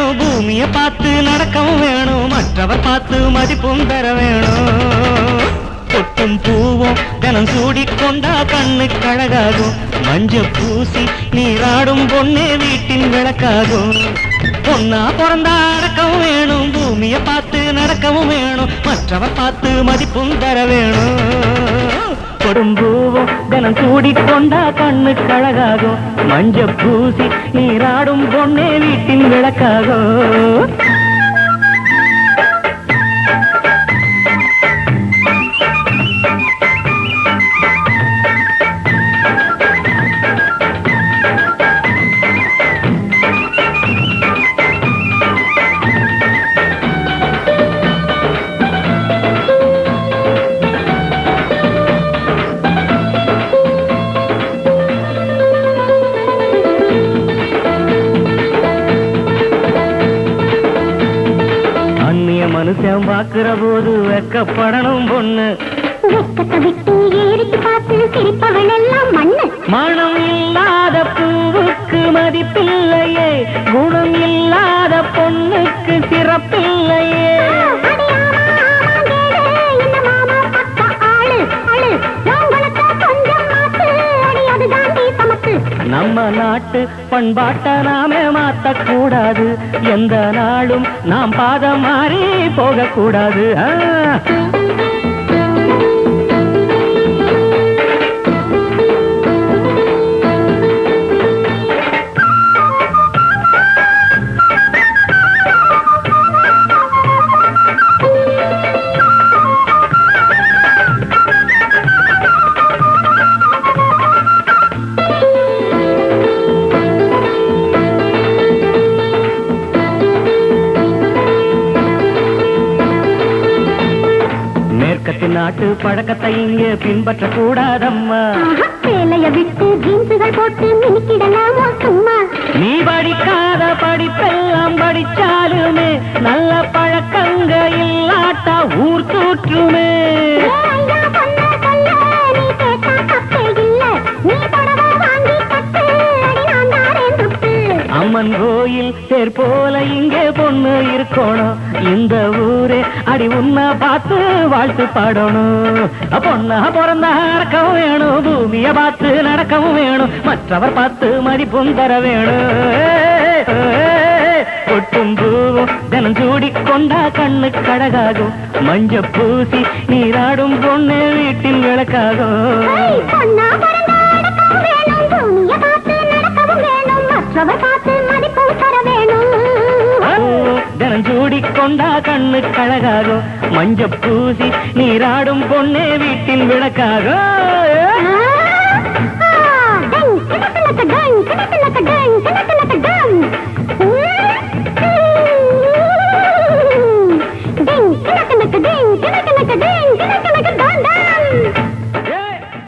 வேணும், பூமியை பார்த்து நடக்கவும் வேணும், மற்றவர் பார்த்து மதிப்பும் தர வேணும். பொட்டும் பூவும் தினம் சூடிக்கொண்டா கண்ணு கழகாகும், மஞ்ச பூசி நீராடும் பொண்ணே வீட்டின் விளக்காகும். பொண்ணா பிறந்தா அடக்கவும் வேணும், பூமியை பார்த்து நடக்கவும் வேணும், மற்றவர் பார்த்து மதிப்பும் தர வேணும். கொடும்பூவும் தினம் சூடிக்கொண்டா கண்ணு கழகாகும், மஞ்ச பூசி நீராடும் பொண்ணே வீட்டின் விளக்காகும். மனுஷன் பாக்குற போது வெக்கப்படணும் பொண்ணு, வெக்கத்தை விட்டு ஏறிட்டு பார்த்து சிரிப்பவள் எல்லாம் மண்ணு. மனம் இல்லாத பூவுக்கு மதிப்பில்லையே, குணம் இல்லாத பொண்ணுக்கு சிறப்பில்லையே. நம்ம நாட்டு பண்பாட்ட நாமே மாத்தக்கூடாது, எந்த நாளும் நாம் பாதம் மாறி போகக்கூடாது. நாட்டு பழக்கத்தை இங்கே பின்பற்ற கூடாதம்மா, வேலைய விட்டு ஜீன்ஸுகள் போட்டு மினிக்கிடலாமோ சும்மா. நீ படிக்காத படிப்பெல்லாம் படிச்சாலுமே நல்ல பழக்கங்க இல்லாட்டா ஊர் தூற்றுமே. அம்மன் கோயில் தேர் போல இங்கே பொண்ணு இருக்கணும், இந்த ஊரே அடி உன்னை பார்த்து வாழ்த்து பாடணும். பொண்ணா பிறந்தா நடக்கவும் வேணும், பூமியை பார்த்து நடக்கவும் வேணும், மற்றவர் பார்த்து மதிப்பும் தர வேணும். பொட்டும் பூவும் தினம் சூடிக்கொண்டா கண்ணு கழகாகும், மஞ்ச பூசி நீராடும் பொண்ணு வீட்டின் விளக்காகும். தினம் சூடிக்கொண்டா கண்ணு கழகாகும், மஞ்ச பூசி நீராடும் பொண்ணே வீட்டின் விளக்காகும்.